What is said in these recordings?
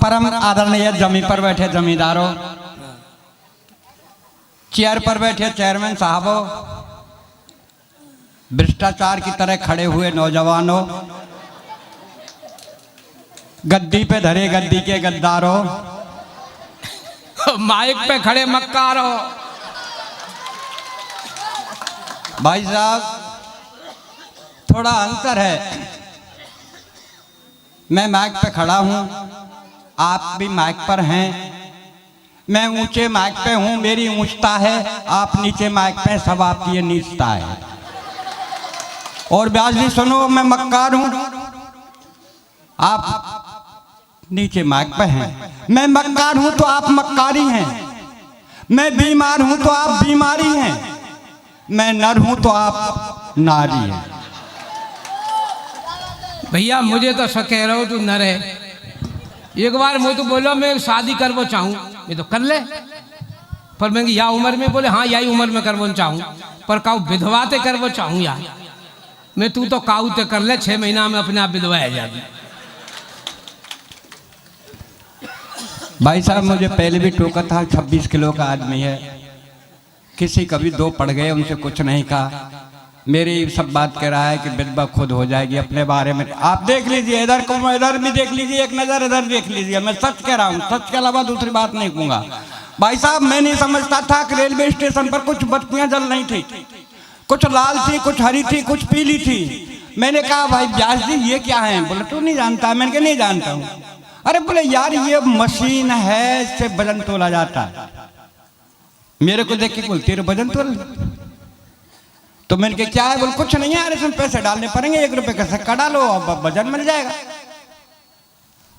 परम आदरणीय जमी पर बैठे जमींदारों, चेयर पर बैठे चेयरमैन साहबों, भ्रष्टाचार की तरह खड़े हुए नौजवानों, गद्दी पे धरे गद्दी के गद्दारों, माइक पे खड़े मक्कारों। भाई साहब थोड़ा अंतर है, मैं माइक पे खड़ा हूं, आप भी माइक पर हैं। मैं ऊंचे माइक पे हूं, मेरी ऊंचता है, आप नीचे माइक पे, सब आपकी ये नीचता है। और ब्याज जी सुनो, मैं मक्कार हूं, आप नीचे माइक पे हैं। मैं मक्कार हूं तो आप मक्कारी हैं, मैं बीमार हूं तो आप बीमारी हैं, मैं नर हूं तो आप नारी हैं। भैया मुझे तो सब कह रहे हो तू नर है। एक बार मुझे तो बोलो मैं शादी करवो चाहूँ, मैं तो कर ले, पर मैं या उम्र में बोले हाँ यही उम्र में करवो चाहूँ, पर काऊ विधवा ते करवो चाहूँ यार। मैं तू तो काऊ ते कर ले, 6 महीना में अपने आप विधवा है जाती। भाई साहब मुझे पहले भी टोका था, 26 किलो का आदमी है, किसी कभी 2 पड़ गए, उनसे कुछ नहीं कहा। मेरी सब बात कह रहा है कि विधवा खुद हो जाएगी अपने बारे में। आप देख लीजिए, इधर को इधर भी देख लीजिए, एक नज़र इधर देख लीजिए, मैं सच कह रहा हूँ, सच के अलावा दूसरी बात नहीं कहूँगा। भाई साहब मैं नहीं समझता था कि रेलवे स्टेशन पर कुछ बत्तियाँ जल नहीं थी, कुछ लाल थी, कुछ हरी थी, कुछ पीली थी। मैंने कहा भाई व्यास जी ये क्या है? बोले तू नहीं जानता? मैंने कहा नहीं जानता हूँ। अरे बोले यार ये मशीन है, इससे वजन तोला जाता है। मेरे को देख के बोल तेरे वजन तोल, तो मैंने कहा क्या है? बोल कुछ नहीं है यार, इसमें पैसे डालने पड़ेंगे, 1 रुपए का सिक्का डालो अब वजन मिल जाएगा।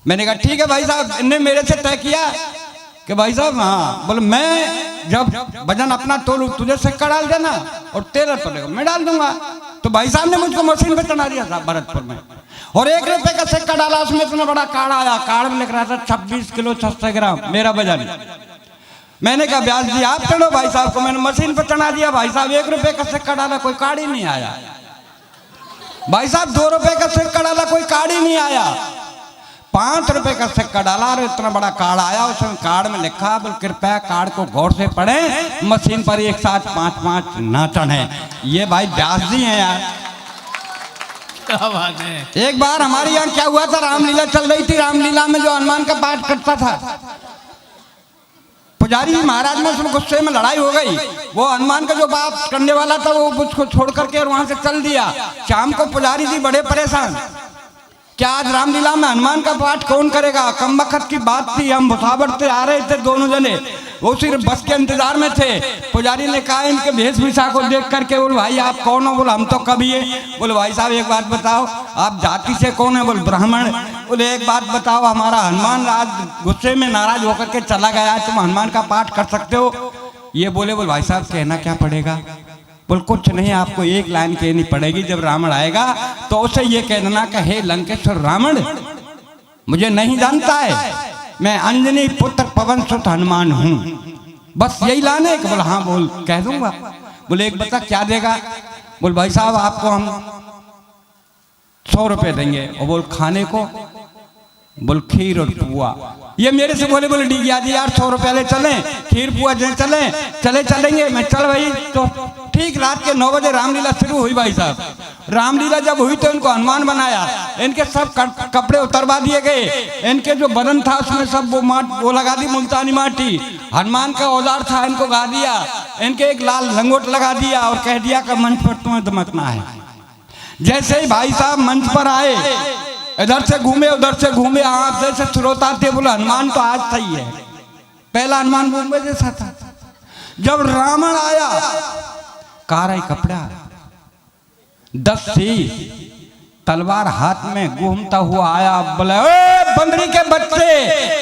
मैंने कहा ठीक है भाई साहब। इन्हें मेरे से तय किया कि भाई साहब हाँ, बोले मैं जब वजन अपना तोलूं तुझे सिक्का डाल देना और तेरा तोलेगा मैं डाल दूंगा। तो भाई साहब ने मुझको मशीन पे चढ़ा दिया था भरतपुर में, और 1 रुपए का सिक्का डाला, उसमें इतना बड़ा कार्ड आया, कार्ड में लिख रहा था 26 किलो 600 ग्राम मेरा वजन। मैंने कहा व्यास जी आप चढ़ो भाई साहब को। मैंने मशीन पर चढ़ा दिया, भाई साहब 1 रुपए का सिक्का डाला, कोई कार्ड ही नहीं आया। भाई साहब 2 रुपए का सिक्का डाला, कोई कार्ड ही नहीं आया। 5 रुपए का सिक्का डाला और इतना बड़ा कार्ड आया, उसमें कार्ड में लिखा बोल कृपया कार्ड को गौर से पढ़ें, मशीन पर एक साथ 5-5 न चढ़े। ये भाई व्यास जी हैं यार। क्या बात है। एक बार हमारे यहाँ क्या हुआ था, रामलीला चल रही थी, रामलीला में जो हनुमान का पाठ करता था, पुजारी महाराज में उसमें गुस्से में लड़ाई हो गई। वो हनुमान का जो बात करने वाला था वो उसको छोड़ करके और वहां से चल दिया। शाम को पुजारी जी बड़े परेशान, क्या आज रामलीला में हनुमान का पाठ कौन करेगा? कम वक्त की बात थी, हम भुसावल से आ रहे थे दोनों जने, वो सिर्फ बस के इंतजार में थे। पुजारी ने कहा इनके वेशभूषा को देख करके, बोल भाई आप कौन हो? बोल हम तो कभी है। बोले भाई साहब एक बात बताओ, आप जाति से कौन है? बोल ब्राह्मण। बोले एक बात बताओ, हमारा हनुमान आज गुस्से में नाराज होकर के चला गया, तुम हनुमान का पाठ कर सकते हो? ये बोले भाई साहब कहना क्या पड़ेगा? बोल कुछ नहीं, आपको एक लाइन कहनी पड़ेगी, जब रावण आएगा तो उसे ये कह देना कि हे लंकेश्वर रावण मुझे नहीं जानता है, मैं अंजनी पुत्र पवन सुत हनुमान हूँ, बस यही लाने। बोल हाँ बोल कह दूंगा। बोले एक बता क्या देगा? बोल भाई साहब आपको हम 100 रुपए देंगे। और बोल खाने को? बोल खीर और पुआ। ये मेरे से बोले डीगिया जी यार 100 रुपये ले चलें, खीर पुआ जे चलेंगे। मैं चल भाई। तो ठीक रात के 9 बजे रामलीला शुरू हुई। भाई साहब रामलीला जब हुई तो इनको हनुमान बनाया, इनके सब कपड़े उतरवा दिए गए, इनके जो बदन था उसमें सब वो लगा दी मुल्तानी माटी, हनुमान का औजार था इनको गा दिया, इनके एक लाल लंगोट लगा दिया और कह दिया कि मंच पर तुम्हें दमकना है। जैसे ही भाई साहब मंच पर आए, इधर से घूमे उधर से घूमे, आप जैसे श्रोता थे बोले हनुमान तो आज सही है, पहला हनुमान मुंबई जैसा था। जब रावण आया काराई कपड़ा 10 तलवार हाथ में घूमता हुआ आया, बोले बंदरी के बच्चे,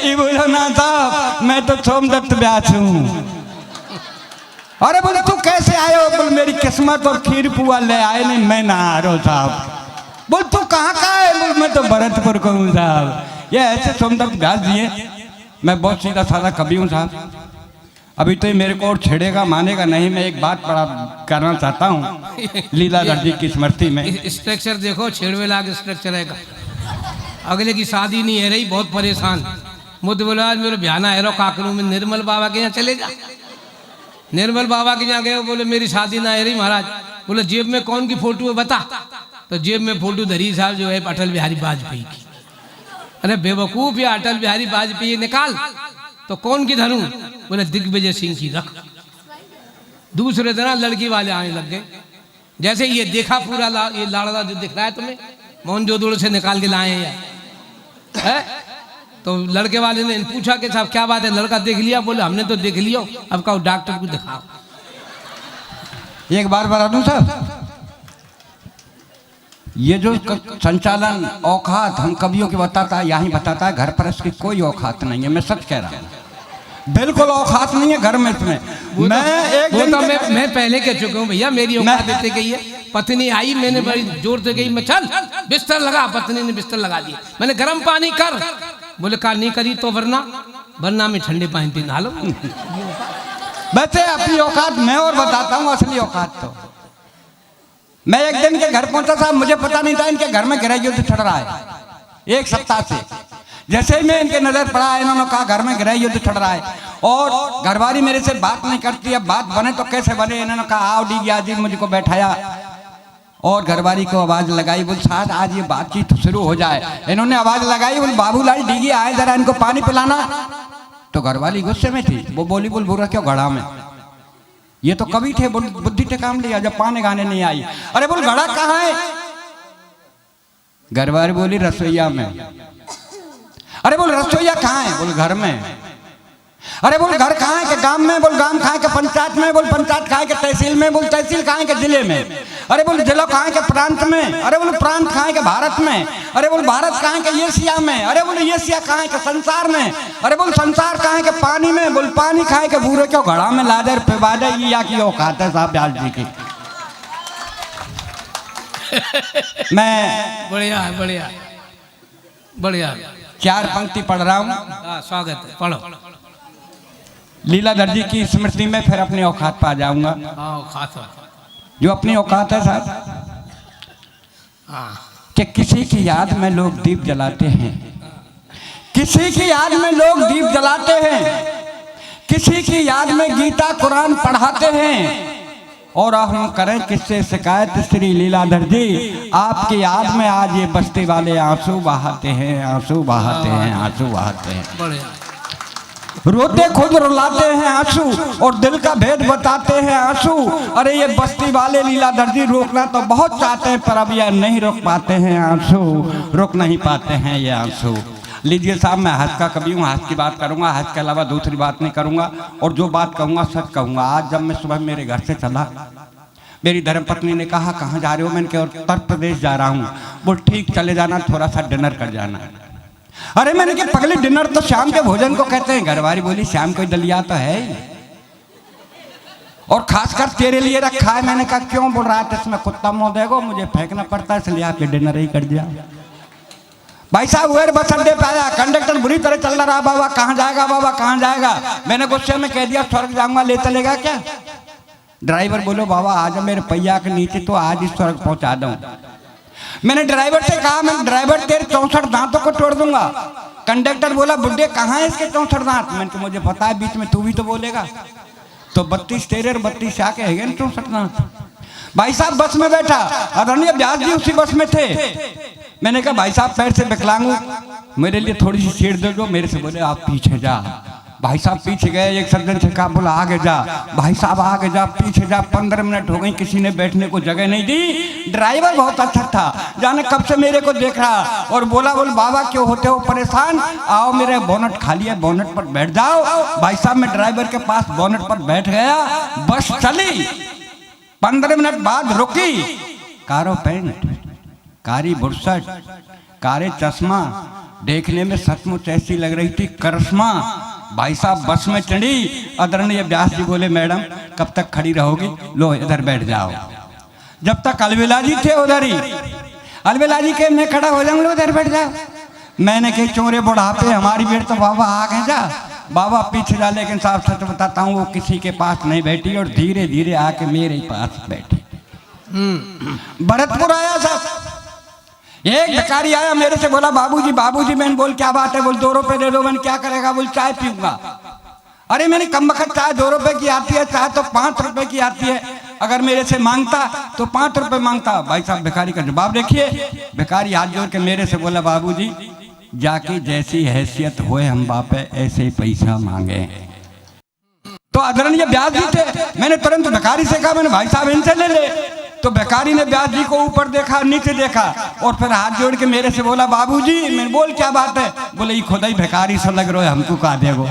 ये बोला ना साहब मैं तो सोमदत्त व्यास हूँ। अरे बोले तू कैसे आए हो? बोले मेरी किस्मत और खीर पुआ ले आए, नहीं मैं ना आ रहा साहब। बोल तू कहाँ का है? बोल मैं तो भरतपुर को हूँ साहब। ये ऐसे सोमदत्त व्यास जी है, मैं बहुत सीधा साधा कवि हूँ साहब। अभी तो मेरे को और छेड़ेगा मानेगा नहीं। मैं एक बात बड़ा करना चाहता हूँ लीलाधर जी की स्मृति में। स्ट्रक्चर देखो, छेड़वे लाग स्ट्रक्चर है। अगले की शादी नहीं है रही, बहुत परेशान। मुझे बोला आज मेरे बयाना है रो का करूं मैं निर्मल बाबा के यहाँ चले जा। निर्मल बाबा के यहाँ गए, बोले मेरी शादी ना है रही महाराज। बोले जेब में कौन की फोटो है बता। तो जेब में फोटो धरी साहब जो है अटल बिहारी वाजपेयी की। अरे बेवकूफ या अटल बिहारी वाजपेयी निकाल, तो कौन की धरूं? बोले दिग्विजय सिंह की रख। दूसरे दिन लड़की वाले आने लग गए। जैसे ये देखा पूरा ये लाड़ला जो दिख रहा है तुम्हें, मोहनजोदड़ो से निकाल के लाए हैं है? तो लड़के वाले ने पूछा कि साहब क्या बात है, लड़का देख लिया? बोले हमने तो देख लिया, अब कहो डॉक्टर को दिखाओ। एक बार बता दूं सर, ये जो संचालन औकात हम कवियों की बताता है, यही बताता है, घर पर इसकी कोई औकात नहीं है। मैं सच कह रहा हूँ, बिल्कुल औकात नहीं है घर में इसमें। मैं पहले कह चुका हूँ भैया, मेरी औकात देते गई है। पत्नी आई, मैंने बड़ी जोर से गई, मैं चल बिस्तर लगा। पत्नी ने बिस्तर लगा दिया। मैंने गर्म पानी कर, बोले कहा नहीं करी तो वरना में ठंडे पानी पे नहा लो। वैसे अपनी औकात मैं और बताता हूँ, असली औकात तो मैं एक दिन के घर पहुंचा साहब, मुझे पता नहीं था इनके घर में गृह युद्ध चल रहा है 1 सप्ताह से। जैसे ही मैं इनके नजर पड़ा, इन्होंने कहा घर में गृह युद्ध चल रहा है और घरवाली मेरे से बात नहीं करती है, बात बने तो कैसे बने। इन्होंने कहा आओ डी गया जी, मुझको बैठाया और घरवाली को आवाज लगाई, बोल शायद आज ये बातचीत शुरू हो जाए। इन्होंने आवाज लगाई, बोल बाबूलाल डीगी आए जरा इनको पानी पिलाना। तो घरवाली गुस्से में थी, वो बोली बोल बुरा क्यों घड़ा में, ये तो कवि थे, बुद्धि से काम लिया जब पानी गाने नहीं आई। अरे बोल घड़ा कहाँ है? घरवाली बोली रसोईया में। अरे बोल रसोईया कहाँ है? बोल घर में। अरे बोल घर कहाँ है? के गांव में। बोल गांव कहाँ है? के पंचायत में। बोल पंचायत कहाँ है? के तहसील में। बोल तहसील कहाँ है? के जिले में। अरे बोल जिला कहाँ है? के प्रांत में। अरे बोल प्रांत कहाँ है? के भारत में। अरे बोल भारत कहाँ है? के एशिया में। अरे बोल एशिया कहाँ है? के संसार में। अरे बोल संसार कहाँ है? के पानी में। बोल पानी कहाँ है? के बूरे क्यों घड़ा में लादर पे बादे या की औकात है साहब ब्याल जी की। मैं बढ़िया बढ़िया बढ़िया 4 पंक्ति पढ़ रहा हूँ। स्वागत है, पढ़ो। लीलाधर जी की स्मृति में फिर अपनी औकात पा जाऊंगा। जो अपनी औकात है साहब, कि किसी की याद में लोग दीप जलाते हैं, किसी की याद में लोग दीप जलाते हैं, किसी की याद में गीता कुरान पढ़ाते हैं। और अब हम करें किससे शिकायत श्री लीलाधर जी, आपकी याद में आज ये बस्ती वाले आंसू बहाते हैं, आंसू बहाते हैं, आंसू बहाते हैं। रोते खुद रुलाते हैं आंसू और दिल का भेद बताते हैं आंसू। अरे ये बस्ती वाले लीलाधर जी रोकना तो बहुत चाहते हैं, पर अब यह नहीं रोक पाते हैं आंसू, रोक नहीं पाते हैं ये आंसू। लीजिए साहब, मैं हज का कवि हूँ, हज की बात करूँगा, हज के अलावा दूसरी बात नहीं करूँगा। और जो बात कहूँगा सच कहूँगा। आज जब मैं सुबह मेरे घर से चला, मेरी धर्मपत्नी ने कहा कहाँ जा रहे हो? मैंने कहा उत्तर प्रदेश जा रहा हूँ। बोल ठीक, चले जाना, थोड़ा सा डिनर कर जाना। अरे मैंने कहा पगले डिनर तो शाम के भोजन को कहते हैं। घरवाली बोली शाम को दलिया तो है और खासकर तेरे लिए रखा है। मैंने कहा क्यों? बोल रहा था इसमें कुत्ता मुँह देगा, मुझे फेंकना पड़ता है, इसलिए आपके डिनर ही कर दिया। भाई साहब वेर बस अड्डे पे आया, कंडक्टर बुरी तरह चल रहा, बाबा कहाँ जाएगा, बाबा कहाँ जाएगा? मैंने गुस्से में कह दिया स्वर्ग जाऊंगा, ले चलेगा क्या? ड्राइवर बोलो बाबा आज मेरे पहिया के नीचे तो आज ही स्वर्ग पहुंचा दूं। मैंने ड्राइवर से कहा मैं ड्राइवर तेरे 64 दांतों को तोड़ दूंगा। कंडक्टर बोला बुड्ढे कहाँ है इसके 64 दांत? मैंने कहा मुझे पता है, बीच में तू भी तो बोलेगा। तो 32 तेरे और 32 आके है 64 दांत। भाई साहब बस में बैठा, आदरणीय व्यास जी उसी बस में थे। मैंने कहा भाई साहब पैर से विकलांग हूं, मेरे लिए थोड़ी सी सीट दे दो। मेरे से बोले आप पीछे जा। भाई साहब पीछे गए, एक सज्जन से कहा बोला आगे जा। भाई साहब आगे जा, पीछे जा। 15 मिनट हो गई, किसी ने बैठने को जगह नहीं दी। ड्राइवर बहुत अच्छा था, जाने कब से मेरे को देख रहा और बोला बोल बाबा क्यों होते हो परेशान, आओ मेरे बोनट खाली है, बोनट पर बैठ जाओ। भाई साहब मैं ड्राइवर के पास बोनट पर बैठ गया, बस चली। 15 मिनट बाद रुकी। कारो पैंट, कारी बुरसट, कारे चश्मा, देखने में सचमुच ऐसी लग रही थी करिश्मा। भाई साहब बस में चढ़ी। आदरणीय व्यास जी बोले मैडम कब तक खड़ी रहोगी, लो इधर बैठ जाओ। जब तक अलवेला जी थे उधर ही, अलवेला जी के मैं खड़ा हो जाऊंगा, उधर बैठ जाओ। मैंने कही चोरे बुढ़ापे हमारी बेट तो बाबा आगे जा, बाबा पीछे जा। लेकिन साहब सच बताता हूँ वो किसी के पास नहीं बैठी और धीरे धीरे आके मेरे पास बैठी। भरतपुर आया साहब, एक भिखारी आया मेरे से बोला बाबूजी बाबूजी। मैंने बोल क्या बात है? बोल 2 रुपए दे दो। मैंने क्या करेगा? बोल चाय पीऊंगा। अरे मैंने कम वक्त चाय 2 रुपए की आती है, चाय तो 5 रुपए की आती है। अगर मेरे से मांगता तो 5 रुपए मांगता। भाई साहब भिखारी का जवाब देखिए। भिखारी हाथ जोड़ के मेरे से बोला बाबूजी जाके जैसी हैसियत होए हम बापे ऐसे ही पैसा मांगे। तो आदरणीय व्यास जी थे। मैंने तुरंत भिखारी से कहा मैंने भाई साहब इनसे ले ले। तो भिखारी ने व्यास जी को ऊपर देखा नीचे देखा और फिर हाथ जोड़ के मेरे से बोला बाबूजी। मैंने बोल क्या बात है? बोले ये खुदा ही भिखारी सा लग रहा है हमको कहा देगो।